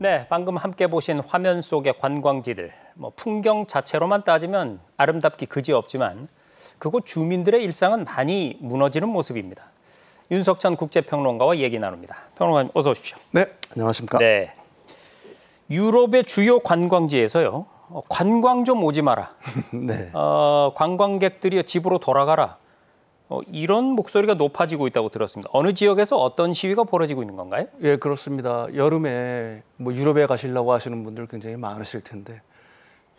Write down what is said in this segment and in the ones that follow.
네, 방금 함께 보신 화면 속의 관광지들, 풍경 자체로만 따지면 아름답기 그지없지만 그곳 주민들의 일상은 많이 무너지는 모습입니다. 윤석천 국제평론가와 얘기 나눕니다. 평론가님 어서 오십시오. 네, 안녕하십니까. 네, 유럽의 주요 관광지에서요. 관광 좀 오지 마라. 네. 관광객들이 집으로 돌아가라. 이런 목소리가 높아지고 있다고 들었습니다. 어느 지역에서 어떤 시위가 벌어지고 있는 건가요? 예, 그렇습니다. 여름에 유럽에 가시려고 하시는 분들 굉장히 많으실 텐데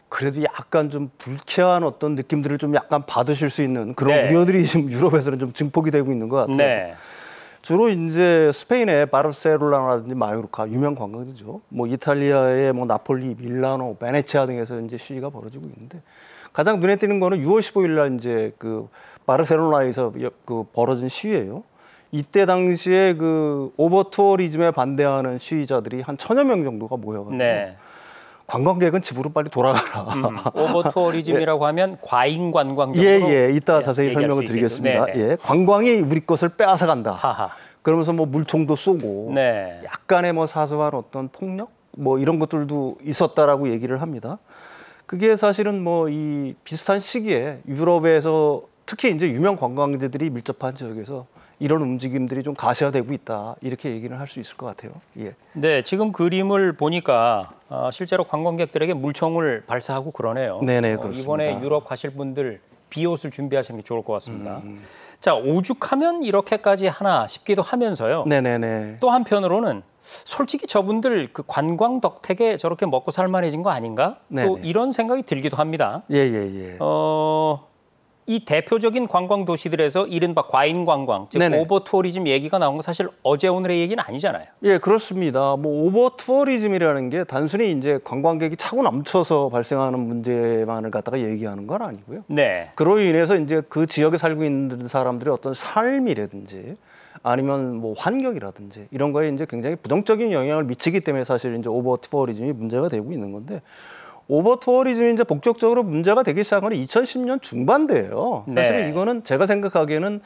그래도 약간 좀 불쾌한 어떤 느낌들을 좀 약간 받으실 수 있는 그런 네. 우려들이 지금 유럽에서는 좀 증폭이 되고 있는 것 같아요. 네. 주로 이제 스페인의 바르셀로나라든지 마요르카 유명 관광지죠. 이탈리아의 나폴리, 밀라노, 베네치아 등에서 이제 시위가 벌어지고 있는데 가장 눈에 띄는 거는 6월 15일 날 이제 그 바르셀로나에서 벌어진 시위예요. 이때 당시에 오버 투어리즘에 반대하는 시위자들이 한 1000여 명 정도가 모여가지고 네. 관광객은 집으로 빨리 돌아가라. 오버 투어리즘이라고 하면 과잉 관광 정도로 예, 이따 자세히 설명을 드리겠습니다. 예, 관광이 우리 것을 빼앗아 간다. 하하. 그러면서 물총도 쏘고 네. 약간의 사소한 어떤 폭력 이런 것들도 있었다라고 얘기를 합니다. 그게 사실은 이 비슷한 시기에 유럽에서 특히 이제 유명 관광지들이 밀접한 지역에서 이런 움직임들이 좀 가시화되고 있다 이렇게 얘기를 할 수 있을 것 같아요. 예. 네, 지금 그림을 보니까 실제로 관광객들에게 물총을 발사하고 그러네요. 네네, 그렇습니다. 이번에 유럽 가실 분들 비옷을 준비하시는 게 좋을 것 같습니다. 자, 오죽하면 이렇게까지 하나 싶기도 하면서요. 네네네. 또 한편으로는 솔직히 저분들 그 관광 덕택에 저렇게 먹고 살만해진 거 아닌가? 네네. 또 이런 생각이 들기도 합니다. 예. 이 대표적인 관광 도시들에서 이른바 과잉 관광, 즉 네네. 오버 투어리즘 얘기가 나온 건 사실 어제 오늘의 얘기는 아니잖아요. 예, 그렇습니다. 오버 투어리즘이라는 게 단순히 이제 관광객이 차고 넘쳐서 발생하는 문제만을 갖다가 얘기하는 건 아니고요. 네. 그로 인해서 이제 그 지역에 살고 있는 사람들의 어떤 삶이라든지 아니면 환경이라든지 이런 거에 이제 굉장히 부정적인 영향을 미치기 때문에 사실 이제 오버 투어리즘이 문제가 되고 있는 건데 오버 투어리즘이 이제 본격적으로 문제가 되기 시작한 건 2010년 중반대예요. 사실은 네. 이거는 제가 생각하기에는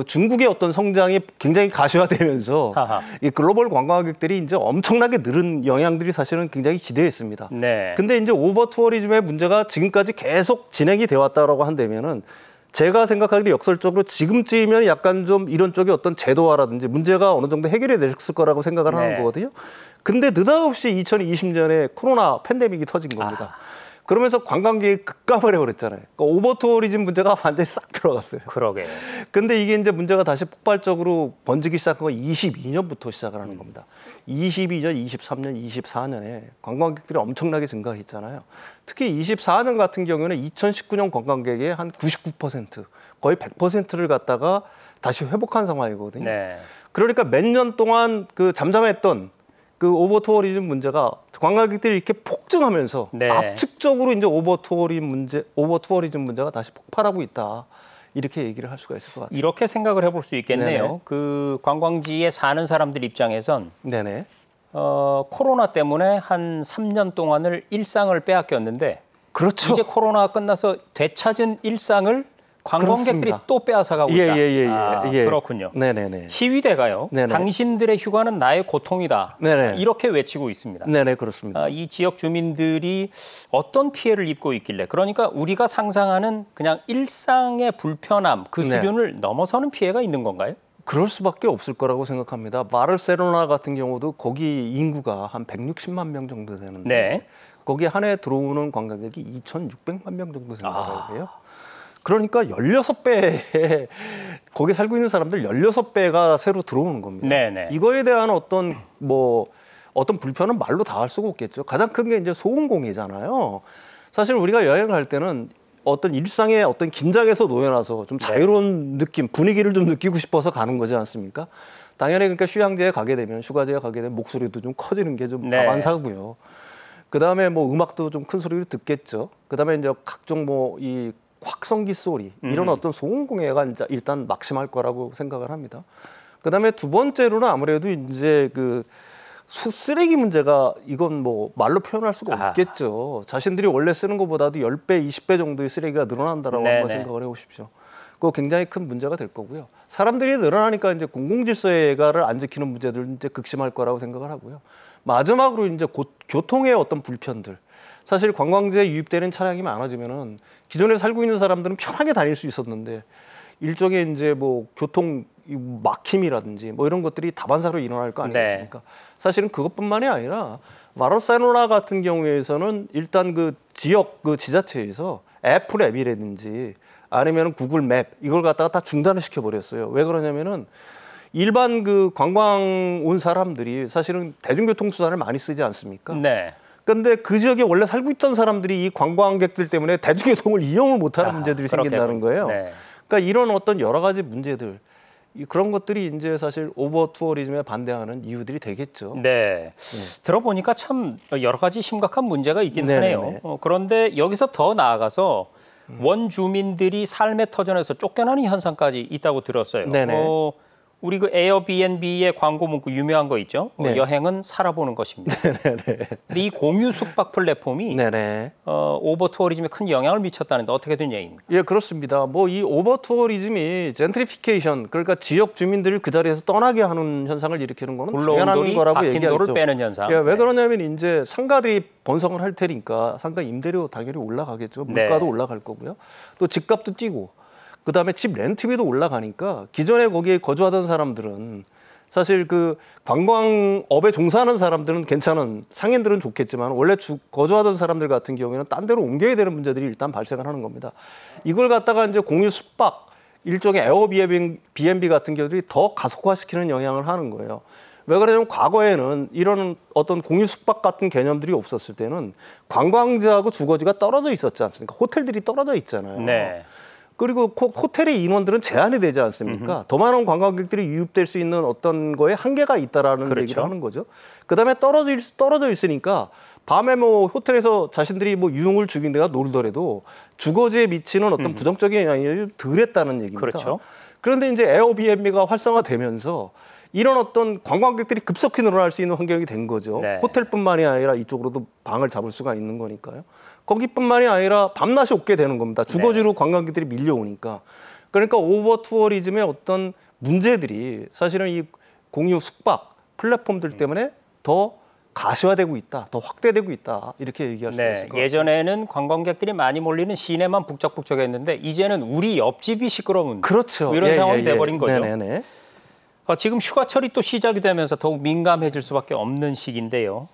중국의 어떤 성장이 굉장히 가시화되면서 이 글로벌 관광객들이 이제 엄청나게 늘은 영향들이 사실은 굉장히 기대했습니다. 네. 근데 이제 오버 투어리즘의 문제가 지금까지 계속 진행이 되어 왔다라고 한다면은 제가 생각하기에 역설적으로 지금쯤이면 약간 좀 이런 쪽의 어떤 제도화라든지 문제가 어느 정도 해결이 됐을 거라고 생각을 하는 거거든요. 근데 느닷없이 2020년에 코로나 팬데믹이 터진 겁니다. 그러면서 관광객이 급감을 해버렸잖아요. 그러니까 오버 투어리즘 문제가 완전히 싹 들어갔어요. 그러게. 근데 이게 이제 문제가 다시 폭발적으로 번지기 시작한 건 22년부터 시작을 하는 겁니다. 22년, 23년, 24년에 관광객들이 엄청나게 증가했잖아요. 특히 24년 같은 경우는 2019년 관광객의 한 99%, 거의 100%를 갖다가 다시 회복한 상황이거든요. 네. 그러니까 몇 년 동안 잠잠했던 오버 투어리즘 문제가 관광객들이 이렇게 폭증하면서 네. 압축적으로 이제 오버 투어리즘 문제가 다시 폭발하고 있다. 이렇게 얘기를 할 수가 있을 것 같아요. 이렇게 생각을 해볼 수 있겠네요. 네네. 그 관광지에 사는 사람들 입장에선 네네. 코로나 때문에 한 3년 동안을 일상을 빼앗겼는데 그렇죠. 이제 코로나가 끝나서 되찾은 일상을 관광객들이 그렇습니다. 또 빼앗아가고 있다. 예. 그렇군요. 네네네. 시위대가요. 네네. 당신들의 휴가는 나의 고통이다. 네네. 이렇게 외치고 있습니다. 네네, 그렇습니다. 이 지역 주민들이 어떤 피해를 입고 있길래 그러니까 우리가 상상하는 그냥 일상의 불편함 그 수준을 넘어서는 피해가 있는 건가요? 그럴 수밖에 없을 거라고 생각합니다. 바르셀로나 같은 경우도 거기 인구가 한 160만 명 정도 되는데 거기 한 해 들어오는 관광객이 2,600만 명 정도 생각해야 돼요. 그러니까 16배 거기 살고 있는 사람들 16배가 새로 들어오는 겁니다. 네네. 이거에 대한 어떤 불편은 말로 다 할 수가 없겠죠. 가장 큰 게 이제 소음공해잖아요. 사실 우리가 여행을 할 때는 어떤 일상의 어떤 긴장에서 놓여놔서 좀 자유로운 느낌, 분위기를 좀 느끼고 싶어서 가는 거지 않습니까? 당연히 그러니까 휴양지에 가게 되면 휴가지에 가게 되면 목소리도 좀 커지는 게 좀 다반사고요. 그다음에 음악도 좀 큰 소리로 듣겠죠. 그다음에 이제 각종 이 확성기 소리 이런 어떤 소음공해가 이제 일단 막심할 거라고 생각을 합니다. 그다음에 두 번째로는 아무래도 이제 쓰레기 문제가 이건 말로 표현할 수가 없겠죠. 자신들이 원래 쓰는 것보다도 10배, 20배 정도의 쓰레기가 늘어난다라고 한번 생각을 해보십시오. 그거 굉장히 큰 문제가 될 거고요. 사람들이 늘어나니까 이제 공공질서의 예가를 안 지키는 문제들 이제 극심할 거라고 생각을 하고요. 마지막으로 이제 교통의 어떤 불편들. 사실 관광지에 유입되는 차량이 많아지면은 기존에 살고 있는 사람들은 편하게 다닐 수 있었는데 일종의 이제 뭐 교통 막힘이라든지 뭐 이런 것들이 다반사로 일어날 거 아니겠습니까? 사실은 그것뿐만이 아니라 바르셀로나 같은 경우에서는 일단 그 지역 그 지자체에서 애플 앱이라든지 아니면 구글 맵 이걸 갖다가 다 중단을 시켜 버렸어요. 왜 그러냐면은 일반 그 관광 온 사람들이 사실은 대중교통 수단을 많이 쓰지 않습니까? 네. 근데 그 지역에 원래 살고 있던 사람들이 이 관광객들 때문에 대중교통을 이용을 못하는 문제들이 생긴다는 거예요. 네. 그러니까 이런 어떤 여러 가지 문제들 그런 것들이 이제 사실 오버 투어리즘에 반대하는 이유들이 되겠죠. 네. 들어보니까 참 여러 가지 심각한 문제가 있긴 네네네. 하네요. 그런데 여기서 더 나아가서 원주민들이 삶의 터전에서 쫓겨나는 현상까지 있다고 들었어요. 네네. 우리 그 에어비앤비의 광고 문구 유명한 거 있죠. 네. 여행은 살아보는 것입니다. 근데 이 공유 숙박 플랫폼이 네네. 오버 투어리즘에 큰 영향을 미쳤다는데 어떻게 된 얘기입니까? 예, 그렇습니다. 뭐 이 오버 투어리즘이 젠트리피케이션 그러니까 지역 주민들을 그 자리에서 떠나게 하는 현상을 일으키는 거는 굴러온 당연한 돌이 거라고 박힌 얘기하죠. 돌을 빼는 현상. 예, 왜 네. 그러냐면 이제 상가들이 번성을 할 테니까 상가 임대료 당연히 올라가겠죠. 물가도 네. 올라갈 거고요. 또 집값도 뛰고 그다음에 집 렌트비도 올라가니까 기존에 거기에 거주하던 사람들은 사실 그 관광업에 종사하는 사람들은 괜찮은 상인들은 좋겠지만 원래 거주하던 사람들 같은 경우에는 딴 데로 옮겨야 되는 문제들이 일단 발생을 하는 겁니다. 이걸 갖다가 이제 공유 숙박 일종의 에어비앤비 같은 경우들이 더 가속화시키는 영향을 하는 거예요. 왜 그러냐면 과거에는 이런 어떤 공유 숙박 같은 개념들이 없었을 때는 관광지하고 주거지가 떨어져 있었지 않습니까? 호텔들이 떨어져 있잖아요. 네. 그리고 호텔의 인원들은 제한이 되지 않습니까? 더 많은 관광객들이 유입될 수 있는 어떤 거에 한계가 있다라는 그렇죠. 얘기를 하는 거죠. 그다음에 떨어져 있으니까 밤에 뭐 호텔에서 자신들이 뭐 유흥을 즐긴다가 놀더라도 주거지에 미치는 어떤 부정적인 영향이 덜했다는 얘기입니다. 그렇죠. 그런데 이제 에어비앤비가 활성화되면서 이런 어떤 관광객들이 급속히 늘어날 수 있는 환경이 된 거죠. 네. 호텔뿐만이 아니라 이쪽으로도 방을 잡을 수가 있는 거니까요. 거기뿐만이 아니라 밤낮이 없게 되는 겁니다. 주거지로 관광객들이 밀려오니까. 그러니까 오버 투어리즘의 어떤 문제들이 사실은 이 공유 숙박 플랫폼들 때문에 더 가시화되고 있다, 더 확대되고 있다 이렇게 얘기할 수 있을 것 같습니다. 예전에는 관광객들이 많이 몰리는 시내만 북적북적했는데 이제는 우리 옆집이 시끄러운 그렇죠. 뭐 이런 상황이 돼버린 거죠. 네네네. 지금 휴가철이 또 시작이 되면서 더욱 민감해질 수밖에 없는 시기인데요.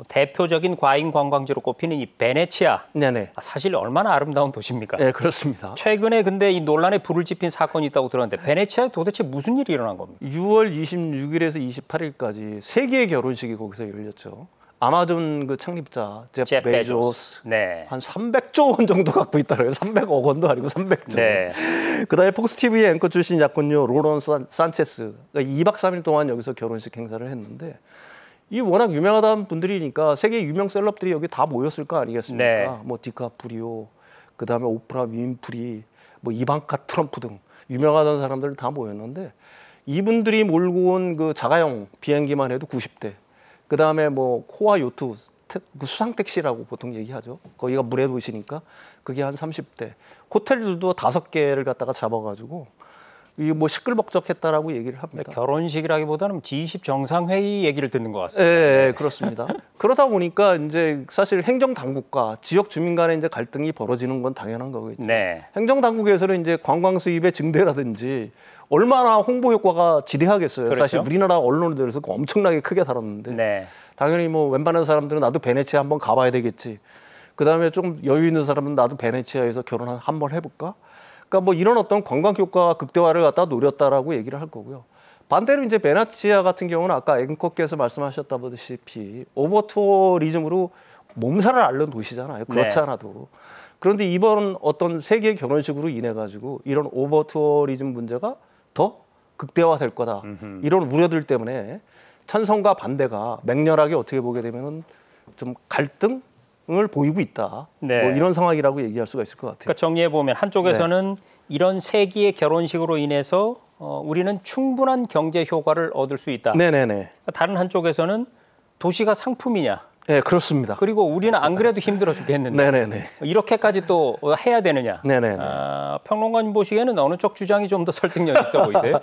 대표적인 과잉 관광지로 꼽히는 이 베네치아. 네네. 사실 얼마나 아름다운 도시입니까? 네, 그렇습니다. 최근에 근데 이 논란에 불을 지핀 사건이 있다고 들었는데 베네치아에 도대체 무슨 일이 일어난 겁니까? 6월 26일에서 28일까지 세계의 결혼식이 거기서 열렸죠. 아마존 그 창립자 제프 베조스 네. 한 300조 원 정도 갖고 있다고요. 300억 원도 아니고 300조. 네. 그다음에 폭스 TV의 앵커 출신 약혼녀 로런 산체스 2박 3일 동안 여기서 결혼식 행사를 했는데 이 워낙 유명하다는 분들이니까 세계 유명 셀럽들이 여기 다 모였을 거 아니겠습니까? 네. 뭐 디카프리오, 그다음에 오프라 윈프리, 뭐 이방카 트럼프 등 유명하다는 사람들 다 모였는데 이분들이 몰고 온 그 자가용 비행기만 해도 90대. 그다음에 뭐 코아 요트 수상 택시라고 보통 얘기하죠. 거기가 물에 도시니까 그게 한 30대. 호텔들도 5개를 갖다가 잡아가지고 이게 뭐 시끌벅적했다라고 얘기를 합니다. 결혼식이라기보다는 G20 정상회의 얘기를 듣는 것 같습니다. 네, 그렇습니다. 그러다 보니까 이제 사실 행정 당국과 지역 주민 간의 이제 갈등이 벌어지는 건 당연한 거겠죠. 네. 행정 당국에서는 이제 관광 수입의 증대라든지 얼마나 홍보 효과가 지대하겠어요. 그렇죠. 사실 우리나라 언론들에서 엄청나게 크게 다뤘는데 네. 당연히 뭐 웬만한 사람들은 나도 베네치아 한번 가봐야 되겠지. 그다음에 좀 여유 있는 사람은 나도 베네치아에서 결혼 한번 해볼까? 그러니까 뭐 이런 어떤 관광 효과 극대화를 갖다 노렸다라고 얘기를 할 거고요. 반대로 이제 베네치아 같은 경우는 아까 앵커께서 말씀하셨다시피 오버 투어리즘으로 몸살을 앓는 도시잖아요. 그렇지 네. 않아도. 그런데 이번 어떤 세계 결혼식으로 인해 가지고 이런 오버 투어리즘 문제가 더 극대화될 거다. 이런 우려들 때문에 찬성과 반대가 맹렬하게 어떻게 보게 되면은 좀 갈등을 보이고 있다. 네. 뭐 이런 상황이라고 얘기할 수가 있을 것 같아요. 그러니까 정리해 보면 한쪽에서는 이런 세기의 결혼식으로 인해서 우리는 충분한 경제 효과를 얻을 수 있다. 네네네. 다른 한쪽에서는 도시가 상품이냐, 네, 그렇습니다. 그리고 우리는 안 그래도 힘들어 죽겠는데 네네네. 이렇게까지 또 해야 되느냐. 네네네. 평론가님 보시기에는 어느 쪽 주장이 좀 더 설득력 있어 보이세요?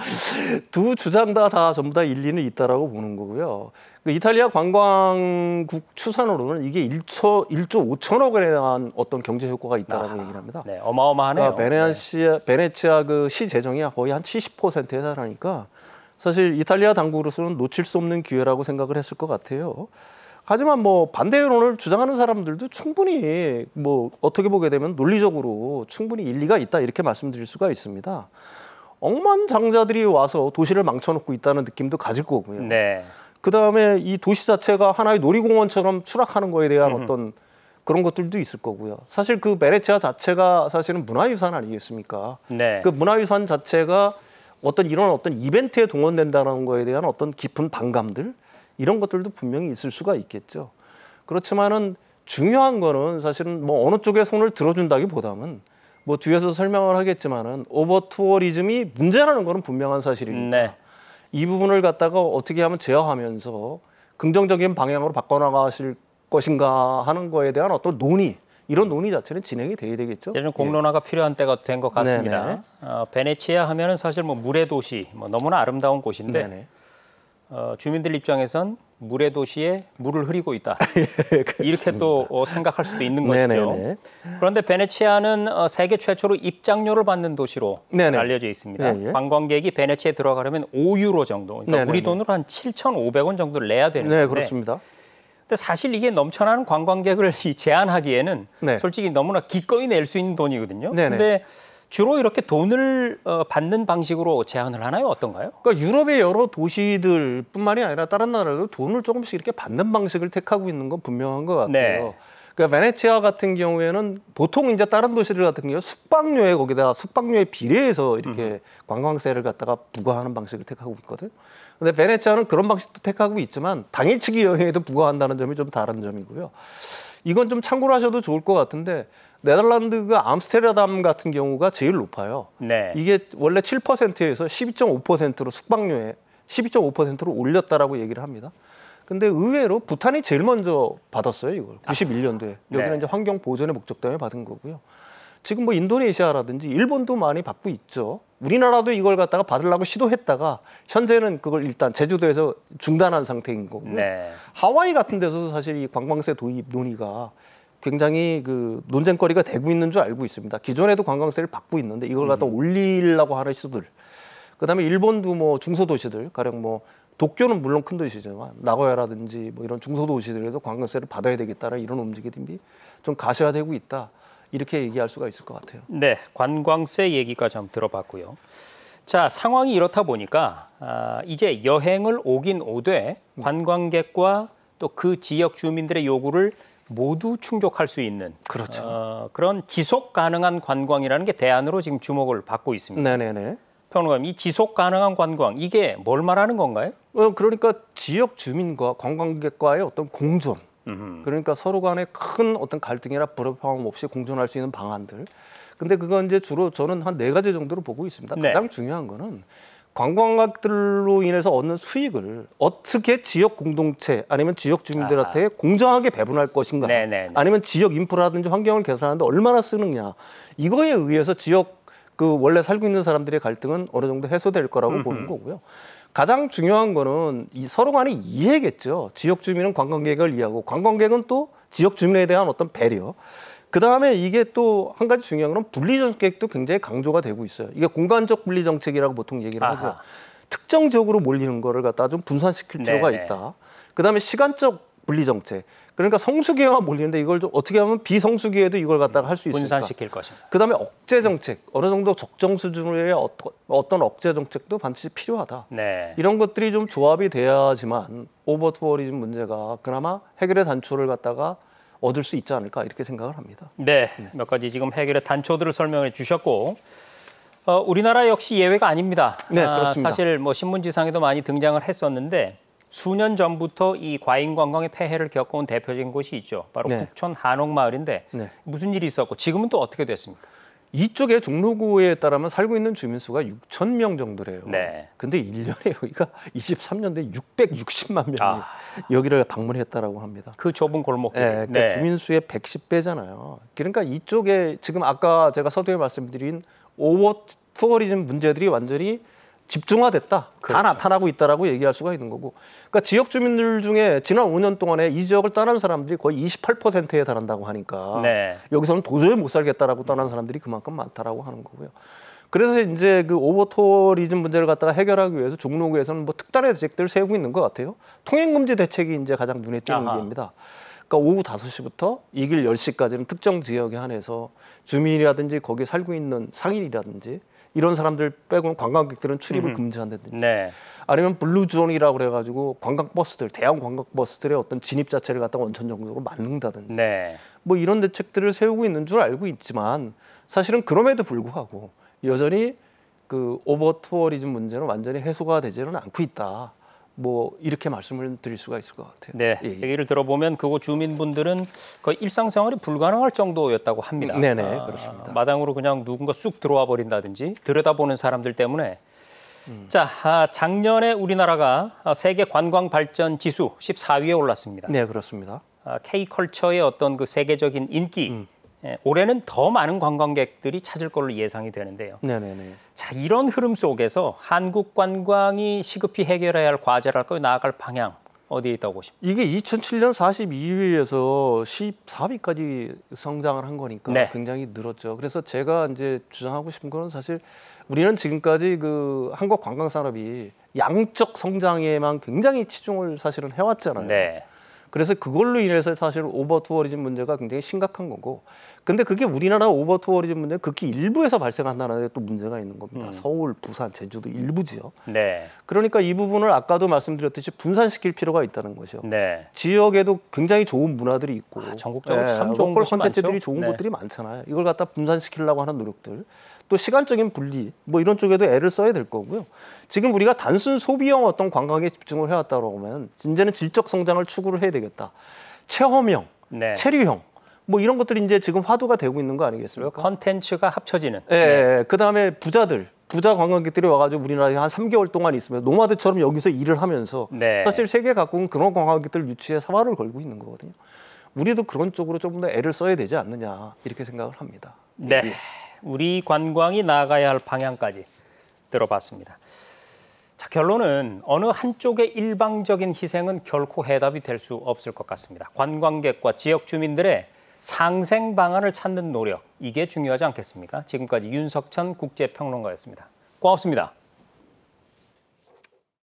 두 주장 다 전부 다 일리는 있다라고 보는 거고요. 그 이탈리아 관광국 추산으로는 이게 1조 5천억에 대한 어떤 경제 효과가 있다라고 얘기를 합니다. 네, 어마어마하네요. 그러니까 베네치아 그 시 재정이 거의 한 70%에 달하니까 사실 이탈리아 당국으로서는 놓칠 수 없는 기회라고 생각을 했을 것 같아요. 하지만 뭐 반대 여론을 주장하는 사람들도 충분히 뭐 어떻게 보게 되면 논리적으로 충분히 일리가 있다 이렇게 말씀드릴 수가 있습니다. 억만장자들이 와서 도시를 망쳐놓고 있다는 느낌도 가질 거고요. 네. 그다음에 이 도시 자체가 하나의 놀이공원처럼 추락하는 거에 대한 어떤 그런 것들도 있을 거고요. 사실 그 베네치아 자체가 사실은 문화유산 아니겠습니까? 네. 그 문화유산 자체가 이런 어떤 이벤트에 동원된다는 거에 대한 어떤 깊은 반감들 이런 것들도 분명히 있을 수가 있겠죠. 그렇지만은 중요한 거는 사실은 뭐 어느 쪽에 손을 들어준다기보다는 뭐 뒤에서 설명을 하겠지만은 오버 투어리즘이 문제라는 거는 분명한 사실이니까 네. 이 부분을 갖다가 어떻게 하면 제어하면서 긍정적인 방향으로 바꿔나가실 것인가 하는 거에 대한 어떤 이런 논의 자체는 진행이 돼야 되겠죠. 좀 공론화가 필요한 때가 된 것 같습니다. 네네. 베네치아 하면은 사실 뭐 물의 도시, 뭐 너무나 아름다운 곳인데 네네. 주민들 입장에선 물의 도시에 물을 흐리고 있다. 이렇게 또 생각할 수도 있는 것이죠. 네네네. 그런데 베네치아는 세계 최초로 입장료를 받는 도시로 네네. 알려져 있습니다. 네네. 관광객이 베네치아에 들어가려면 5유로 정도, 그러니까 네네네. 우리 돈으로 한 7,500원 정도를 내야 되는 네, 건데 그렇습니다. 근데 사실 이게 넘쳐나는 관광객을 제한하기에는 네. 솔직히 너무나 기꺼이 낼 수 있는 돈이거든요. 네네. 근데 주로 이렇게 돈을 받는 방식으로 제한을 하나요? 어떤가요? 그러니까 유럽의 여러 도시들뿐만이 아니라 다른 나라도 돈을 조금씩 이렇게 받는 방식을 택하고 있는 건 분명한 것 같아요. 네. 그러니까 베네치아 같은 경우에는 보통 이제 다른 도시들 같은 경우 숙박료에 거기다 숙박료에 비례해서 이렇게 관광세를 갖다가 부과하는 방식을 택하고 있거든. 근데 베네치아는 그런 방식도 택하고 있지만 당일치기 여행에도 부과한다는 점이 좀 다른 점이고요. 이건 좀 참고를 하셔도 좋을 것 같은데 네덜란드가 암스테르담 같은 경우가 제일 높아요. 네. 이게 원래 7%에서 12.5%로 숙박료에 12.5%로 올렸다라고 얘기를 합니다. 근데 의외로 부탄이 제일 먼저 받았어요, 이걸. 91년도에. 여기는 네. 이제 환경 보존의 목적 때문에 받은 거고요. 지금 뭐 인도네시아라든지 일본도 많이 받고 있죠. 우리나라도 이걸 갖다가 받으려고 시도했다가 현재는 그걸 일단 제주도에서 중단한 상태인 거고요. 네. 하와이 같은 데서도 사실 이 관광세 도입 논의가 굉장히 그 논쟁거리가 되고 있는 줄 알고 있습니다. 기존에도 관광세를 받고 있는데 이걸 갖다 올리려고 하는 시도들. 그다음에 일본도 뭐 중소도시들, 가령 뭐 도쿄는 물론 큰 도시지만 나고야라든지 뭐 이런 중소도시들에서 관광세를 받아야 되겠다는 이런 움직임이 좀 가시화되고 있다. 이렇게 얘기할 수가 있을 것 같아요. 네, 관광세 얘기가 좀 들어봤고요. 자, 상황이 이렇다 보니까 이제 여행을 오긴 오되 관광객과 또 그 지역 주민들의 요구를 모두 충족할 수 있는 그렇죠. 그런 지속 가능한 관광이라는 게 대안으로 지금 주목을 받고 있습니다. 네네네. 평론가님, 이 지속 가능한 관광 이게 뭘 말하는 건가요? 그러니까 지역 주민과 관광객과의 어떤 공존. 그러니까 서로 간에 큰 어떤 갈등이나 불협화음 없이 공존할 수 있는 방안들. 근데 그건 이제 주로 저는 한 4가지 정도로 보고 있습니다. 네. 가장 중요한 거는 관광객들로 인해서 얻는 수익을 어떻게 지역 공동체 아니면 지역 주민들한테 공정하게 배분할 것인가. 네네네. 아니면 지역 인프라든지 환경을 개선하는데 얼마나 쓰느냐. 이거에 의해서 지역 그 원래 살고 있는 사람들의 갈등은 어느 정도 해소될 거라고 보는 거고요. 가장 중요한 거는 이 서로 간의 이해겠죠. 지역 주민은 관광객을 이해하고 관광객은 또 지역 주민에 대한 어떤 배려. 그다음에 이게 또 한 가지 중요한 건 분리 정책도 굉장히 강조가 되고 있어요. 이게 공간적 분리 정책이라고 보통 얘기를 하죠. 특정 지역으로 몰리는 거를 갖다 좀 분산시킬 필요가 네네. 있다. 그다음에 시간적 분리 정책. 그러니까 성수기에만 몰리는데 이걸 좀 어떻게 하면 비성수기에도 이걸 갖다가 할 수 있을까? 분산시킬 것입니다. 그다음에 억제 정책. 어느 정도 적정 수준의 어떤 억제 정책도 반드시 필요하다. 네. 이런 것들이 좀 조합이 돼야지만 오버 투어리즘 문제가 그나마 해결의 단초를 갖다가 얻을 수 있지 않을까 이렇게 생각을 합니다. 네, 몇 가지 지금 해결의 단초들을 설명해 주셨고 우리나라 역시 예외가 아닙니다. 네, 그렇습니다. 사실 뭐 신문지상에도 많이 등장을 했었는데 수년 전부터 이 과잉 관광의 폐해를 겪어온 대표적인 곳이 있죠. 바로 네. 북촌 한옥마을인데 네. 무슨 일이 있었고 지금은 또 어떻게 됐습니까? 이쪽에 종로구에 따르면 살고 있는 주민 수가 6천 명 정도래요. 네. 근데 1년에 여기가 23년도에 660만 명이 여기를 방문했다라고 합니다. 그 좁은 골목길. 네, 그러니까 주민 수의 110배잖아요. 그러니까 이쪽에 지금 아까 제가 서두에 말씀드린 오버 투어리즘 문제들이 완전히 집중화됐다. 그렇죠. 다 나타나고 있다라고 얘기할 수가 있는 거고. 그러니까 지역 주민들 중에 지난 5년 동안에 이 지역을 떠난 사람들이 거의 28%에 달한다고 하니까 네. 여기서는 도저히 못 살겠다라고 떠난 사람들이 그만큼 많다라고 하는 거고요. 그래서 이제 그 오버투어리즘 문제를 갖다가 해결하기 위해서 종로구에서는 뭐 특단의 대책들을 세우고 있는 것 같아요. 통행금지 대책이 이제 가장 눈에 띄는 게입니다. 그러니까 오후 5시부터 이 길 10시까지는 특정 지역에 한해서 주민이라든지 거기에 살고 있는 상인이라든지 이런 사람들 빼고는 관광객들은 출입을 금지한다든지 네. 아니면 블루존이라고 그래가지고 관광버스들, 대형 관광버스들의 어떤 진입 자체를 갖다가 원천 정도로 막는다든지 네. 뭐 이런 대책들을 세우고 있는 줄 알고 있지만 사실은 그럼에도 불구하고 여전히 그 오버 투어리즘 문제는 완전히 해소가 되지는 않고 있다. 뭐 이렇게 말씀을 드릴 수가 있을 것 같아요. 네, 예. 얘기를 들어보면 그곳 주민분들은 거의 일상생활이 불가능할 정도였다고 합니다. 네네, 그렇습니다. 마당으로 그냥 누군가 쑥 들어와 버린다든지 들여다보는 사람들 때문에. 자, 작년에 우리나라가 세계 관광 발전 지수 14위에 올랐습니다. 네, 그렇습니다. K컬처의 어떤 그 세계적인 인기, 올해는 더 많은 관광객들이 찾을 걸로 예상이 되는데요. 네네네. 자, 이런 흐름 속에서 한국 관광이 시급히 해결해야 할 과제랄까요? 나아갈 방향 어디에 있다고 보십니까? 이게 2007년 42위에서 14위까지 성장을 한 거니까 네. 굉장히 늘었죠. 그래서 제가 이제 주장하고 싶은 거는 사실 우리는 지금까지 그 한국 관광 산업이 양적 성장에만 굉장히 치중을 사실은 해왔잖아요. 네. 그래서 그걸로 인해서 사실 오버 투어리즘 문제가 굉장히 심각한 거고, 근데 그게 우리나라 오버 투어리즘 문제 극히 일부에서 발생한다는 데 또 문제가 있는 겁니다. 서울, 부산, 제주도 일부지요. 네. 그러니까 이 부분을 아까도 말씀드렸듯이 분산시킬 필요가 있다는 거죠. 네. 지역에도 굉장히 좋은 문화들이 있고 전국적으로 참 좋은 로컬 곳이 콘텐츠들이 많죠. 좋은 네. 것들이 많잖아요. 이걸 갖다 분산시키려고 하는 노력들, 또 시간적인 분리 뭐 이런 쪽에도 애를 써야 될 거고요. 지금 우리가 단순 소비형 어떤 관광에 집중을 해왔다고 하면 이제는 질적 성장을 추구를 해야 되겠다. 체험형, 네. 체류형 뭐 이런 것들이 이제 지금 화두가 되고 있는 거 아니겠습니까? 컨텐츠가 합쳐지는. 예, 그다음에 부자 관광객들이 와가지고 우리나라에 한 3개월 동안 있으면 노마드처럼 여기서 일을 하면서 네. 사실 세계 각국은 그런 관광객들 유치에 사활을 걸고 있는 거거든요. 우리도 그런 쪽으로 좀 더 애를 써야 되지 않느냐 이렇게 생각을 합니다. 네. 예. 우리 관광이 나아가야 할 방향까지 들어봤습니다. 자, 결론은 어느 한쪽의 일방적인 희생은 결코 해답이 될 수 없을 것 같습니다. 관광객과 지역 주민들의 상생 방안을 찾는 노력, 이게 중요하지 않겠습니까? 지금까지 윤석천 국제평론가였습니다. 고맙습니다.